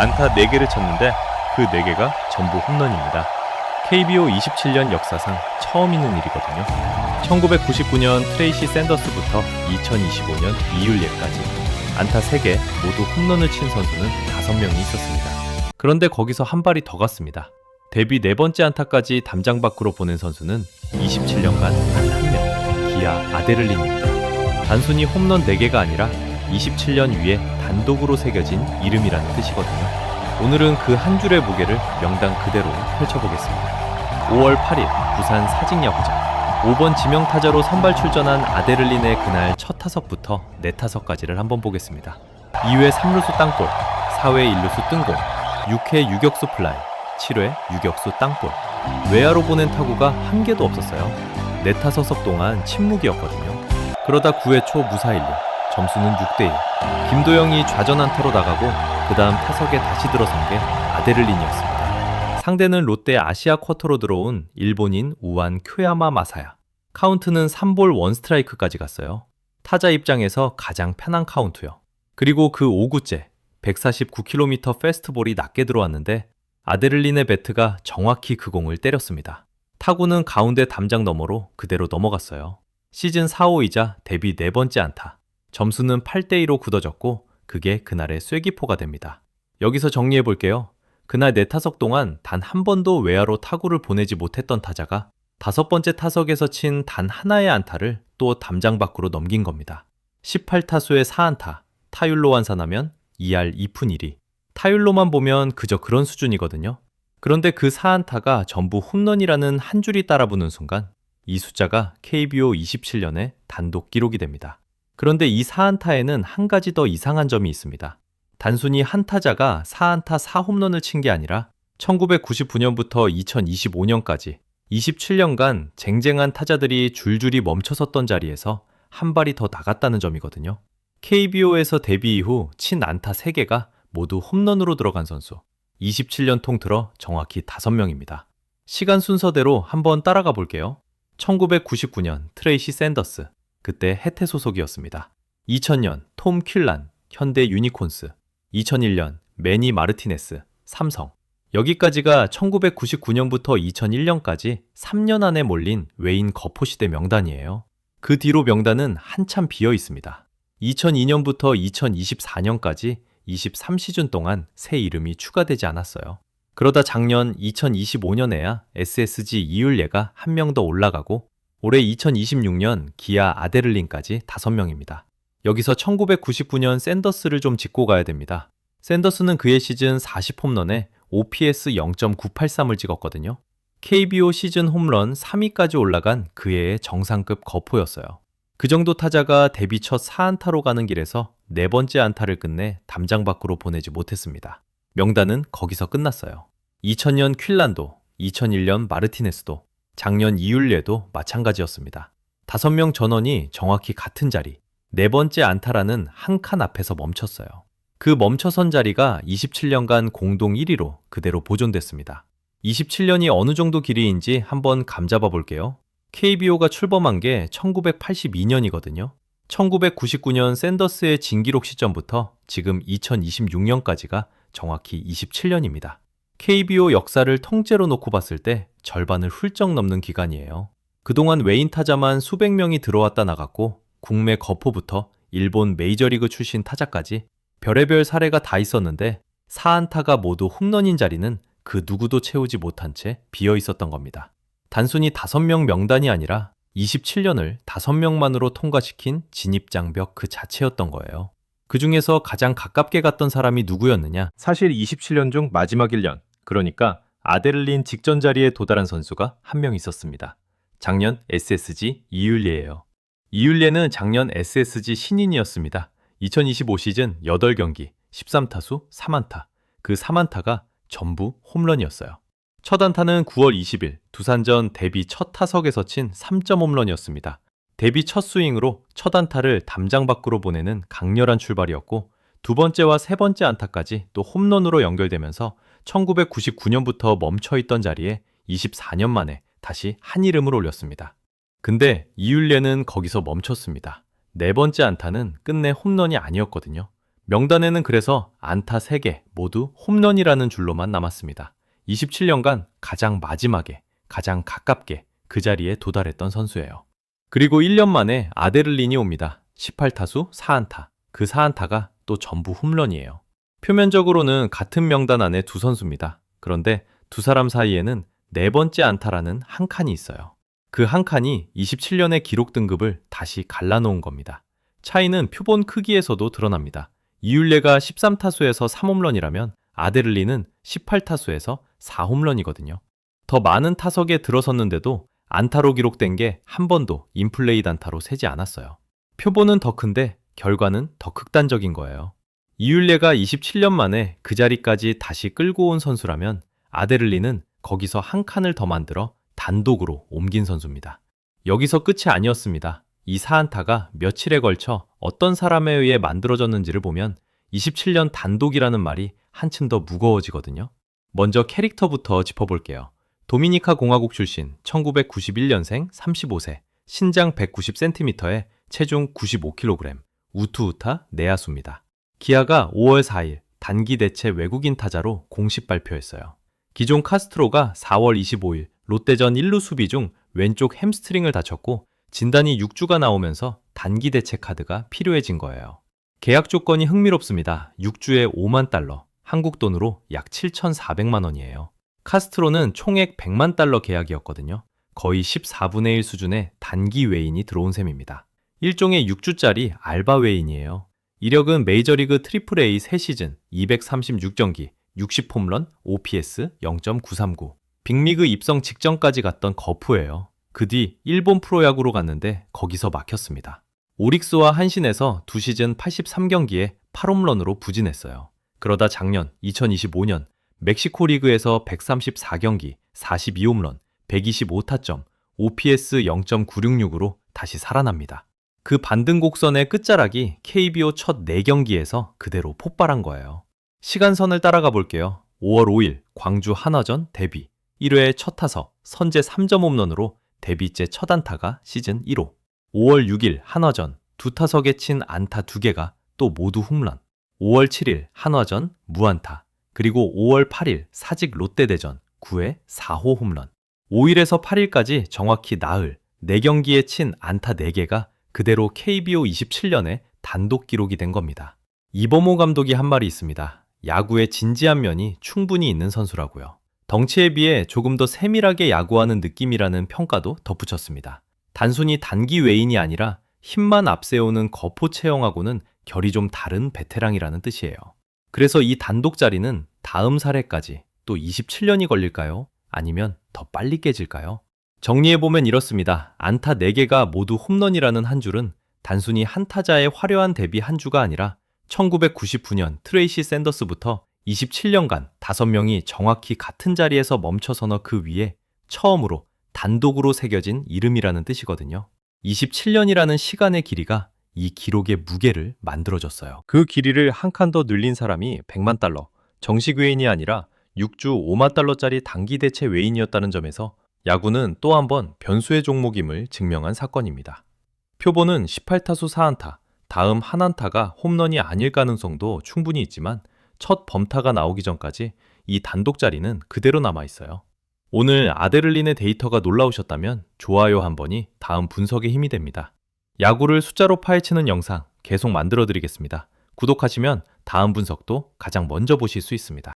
안타 4개를 쳤는데 그 4개가 전부 홈런입니다. KBO 27년 역사상 처음 있는 일이거든요. 1999년 트레이시 샌더스부터 2025년 이율예까지 안타 3개 모두 홈런을 친 선수는 5명이 있었습니다. 그런데 거기서 한 발이 더 갔습니다. 데뷔 4번째 안타까지 담장 밖으로 보낸 선수는 27년간 단 1명, 기아 아데를린입니다. 단순히 홈런 4개가 아니라 27년 위에 단독으로 새겨진 이름이라는 뜻이거든요. 오늘은 그 한 줄의 무게를 명단 그대로 펼쳐보겠습니다. 5월 8일 부산 사직야구장 5번 지명타자로 선발 출전한 아데를린의 그날 첫 타석부터 4타석까지를 한번 보겠습니다. 2회 3루수 땅볼, 4회 1루수 뜬공, 6회 유격수 플라이, 7회 유격수 땅볼. 외야로 보낸 타구가 한 개도 없었어요. 4타석 동안 침묵이었거든요. 그러다 9회 초 무사 1루, 점수는 6대1. 김도영이 좌전 안타로 나가고 그 다음 타석에 다시 들어선 게 아데를린이었습니다. 상대는 롯데 아시아 쿼터로 들어온 일본인 우완 쿄야마 마사야. 카운트는 3볼 1스트라이크까지 갔어요. 타자 입장에서 가장 편한 카운트요. 그리고 그 5구째 149km 패스트볼이 낮게 들어왔는데 아데를린의 배트가 정확히 그 공을 때렸습니다. 타구는 가운데 담장 너머로 그대로 넘어갔어요. 시즌 4호이자 데뷔 4번째 안타. 점수는 8대2로 굳어졌고 그게 그날의 쐐기포가 됩니다. 여기서 정리해 볼게요. 그날 4타석 동안 단 한 번도 외야로 타구를 보내지 못했던 타자가 5번째 타석에서 친 단 하나의 안타를 또 담장 밖으로 넘긴 겁니다. 18타수에 4안타, 타율로 환산하면 2할 2푼 1리. 타율로만 보면 그저 그런 수준이거든요. 그런데 그 4안타가 전부 홈런이라는 한 줄이 따라붙는 순간 이 숫자가 KBO 27년의 단독 기록이 됩니다. 그런데 이 4안타에는 한 가지 더 이상한 점이 있습니다. 단순히 한 타자가 4안타 4홈런을 친 게 아니라 1999년부터 2025년까지 27년간 쟁쟁한 타자들이 줄줄이 멈춰섰던 자리에서 한 발이 더 나갔다는 점이거든요. KBO에서 데뷔 이후 친 안타 3개가 모두 홈런으로 들어간 선수. 27년 통틀어 정확히 5명입니다. 시간 순서대로 한번 따라가 볼게요. 1999년 트레이시 샌더스, 그때 해태 소속이었습니다. 2000년 톰 퀼란, 현대 유니콘스. 2001년 매니 마르티네스, 삼성. 여기까지가 1999년부터 2001년까지 3년 안에 몰린 웨인 거포 시대 명단이에요. 그 뒤로 명단은 한참 비어 있습니다. 2002년부터 2024년까지 23시즌 동안 새 이름이 추가되지 않았어요. 그러다 작년 2025년에야 SSG 이율예가 한 명 더 올라가고 올해 2026년 기아 아데를린까지 5명입니다. 여기서 1999년 샌더스를 좀 짚고 가야 됩니다. 샌더스는 그의 시즌 40홈런에 OPS 0.983을 찍었거든요. KBO 시즌 홈런 3위까지 올라간 그 해의 정상급 거포였어요. 그 정도 타자가 데뷔 첫 4안타로 가는 길에서 4번째 안타를 끝내 담장 밖으로 보내지 못했습니다. 명단은 거기서 끝났어요. 2000년 퀼란도, 2001년 마르티네스도, 작년 이율예도 마찬가지였습니다. 5명 전원이 정확히 같은 자리, 4번째 안타라는 한 칸 앞에서 멈췄어요. 그 멈춰선 자리가 27년간 공동 1위로 그대로 보존됐습니다. 27년이 어느 정도 길이인지 한번 감잡아 볼게요. KBO가 출범한 게 1982년이거든요. 1999년 샌더스의 진기록 시점부터 지금 2026년까지가 정확히 27년입니다. KBO 역사를 통째로 놓고 봤을 때 절반을 훌쩍 넘는 기간이에요. 그동안 외인 타자만 수백 명이 들어왔다 나갔고 국내 거포부터 일본 메이저리그 출신 타자까지 별의별 사례가 다 있었는데 4안타가 모두 홈런인 자리는 그 누구도 채우지 못한 채 비어 있었던 겁니다. 단순히 5명 명단이 아니라 27년을 5명만으로 통과시킨 진입장벽 그 자체였던 거예요. 그 중에서 가장 가깝게 갔던 사람이 누구였느냐? 사실 27년 중 마지막 1년, 그러니까 아데를린 직전 자리에 도달한 선수가 한 명 있었습니다. 작년 SSG 이율예예요. 이율예는 작년 SSG 신인이었습니다. 2025 시즌 8경기, 13타수 3안타. 그 3안타가 전부 홈런이었어요. 첫 안타는 9월 20일 두산전 데뷔 첫 타석에서 친 3점 홈런이었습니다. 데뷔 첫 스윙으로 첫 안타를 담장 밖으로 보내는 강렬한 출발이었고 두 번째와 세 번째 안타까지 또 홈런으로 연결되면서 1999년부터 멈춰있던 자리에 24년 만에 다시 한 이름을 올렸습니다. 근데 이율예는 거기서 멈췄습니다. 네 번째 안타는 끝내 홈런이 아니었거든요. 명단에는 그래서 안타 3개 모두 홈런이라는 줄로만 남았습니다. 27년간 가장 마지막에 가장 가깝게 그 자리에 도달했던 선수예요. 그리고 1년 만에 아데를린이 옵니다. 18타수 4안타. 그 4안타가 또 전부 홈런이에요. 표면적으로는 같은 명단 안에 두 선수입니다. 그런데 두 사람 사이에는 네 번째 안타라는 한 칸이 있어요. 그 한 칸이 27년의 기록 등급을 다시 갈라놓은 겁니다. 차이는 표본 크기에서도 드러납니다. 이율레가 13타수에서 3홈런이라면 아데를린은 18타수에서 4홈런이거든요. 더 많은 타석에 들어섰는데도 안타로 기록된 게 한 번도 인플레이 안타로 세지 않았어요. 표본은 더 큰데 결과는 더 극단적인 거예요. 이율레가 27년 만에 그 자리까지 다시 끌고 온 선수라면 아데를린은 거기서 한 칸을 더 만들어 단독으로 옮긴 선수입니다. 여기서 끝이 아니었습니다. 이 4안타가 며칠에 걸쳐 어떤 사람에 의해 만들어졌는지를 보면 27년 단독이라는 말이 한층 더 무거워지거든요. 먼저 캐릭터부터 짚어볼게요. 도미니카 공화국 출신 1991년생 35세, 신장 190cm에 체중 95kg, 우투우타 내야수입니다. 기아가 5월 4일 단기 대체 외국인 타자로 공식 발표했어요. 기존 카스트로가 4월 25일 롯데전 1루 수비 중 왼쪽 햄스트링을 다쳤고 진단이 6주가 나오면서 단기 대체 카드가 필요해진 거예요. 계약 조건이 흥미롭습니다. 6주에 5만 달러, 한국 돈으로 약 7,400만 원이에요. 카스트로는 총액 100만 달러 계약이었거든요. 거의 14분의 1 수준의 단기 외인이 들어온 셈입니다. 일종의 6주짜리 알바 외인이에요. 이력은 메이저리그 트리플 A 3시즌 236경기, 60홈런, OPS 0.939. 빅리그 입성 직전까지 갔던 거푸예요. 그 뒤 일본 프로야구로 갔는데 거기서 막혔습니다. 오릭스와 한신에서 2시즌 83경기에 8홈런으로 부진했어요. 그러다 작년 2025년 멕시코 리그에서 134경기, 42홈런, 125타점, OPS 0.966으로 다시 살아납니다. 그 반등 곡선의 끝자락이 KBO 첫 4경기에서 그대로 폭발한 거예요. 시간선을 따라가 볼게요. 5월 5일 광주 한화전 데뷔, 1회 첫 타석 선제 3점 홈런으로 데뷔째 첫 안타가 시즌 1호. 5월 6일 한화전 두 타석에 친 안타 2개가 또 모두 홈런. 5월 7일 한화전 무안타. 그리고 5월 8일 사직 롯데대전 9회 4호 홈런. 5일에서 8일까지 정확히 나흘 4경기에 친 안타 4개가 그대로 KBO 27년에 단독 기록이 된 겁니다. 이범호 감독이 한 말이 있습니다. 야구의 진지한 면이 충분히 있는 선수라고요. 덩치에 비해 조금 더 세밀하게 야구하는 느낌이라는 평가도 덧붙였습니다. 단순히 단기 외인이 아니라 힘만 앞세우는 거포 체형하고는 결이 좀 다른 베테랑이라는 뜻이에요. 그래서 이 단독 자리는 다음 사례까지 또 27년이 걸릴까요? 아니면 더 빨리 깨질까요? 정리해보면 이렇습니다. 안타 4개가 모두 홈런이라는 한 줄은 단순히 한 타자의 화려한 데뷔 한 주가 아니라 1999년 트레이시 샌더스부터 27년간 5명이 정확히 같은 자리에서 멈춰서너 그 위에 처음으로 단독으로 새겨진 이름이라는 뜻이거든요. 27년이라는 시간의 길이가 이 기록의 무게를 만들어줬어요. 그 길이를 한 칸 더 늘린 사람이 100만 달러, 정식 외인이 아니라 6주 5만 달러짜리 단기 대체 외인이었다는 점에서 야구는 또 한 번 변수의 종목임을 증명한 사건입니다. 표본은 18타수 4안타, 다음 한 안타가 홈런이 아닐 가능성도 충분히 있지만 첫 범타가 나오기 전까지 이 단독 자리는 그대로 남아있어요. 오늘 아데를린의 데이터가 놀라우셨다면 좋아요 한 번이 다음 분석에 힘이 됩니다. 야구를 숫자로 파헤치는 영상 계속 만들어 드리겠습니다. 구독하시면 다음 분석도 가장 먼저 보실 수 있습니다.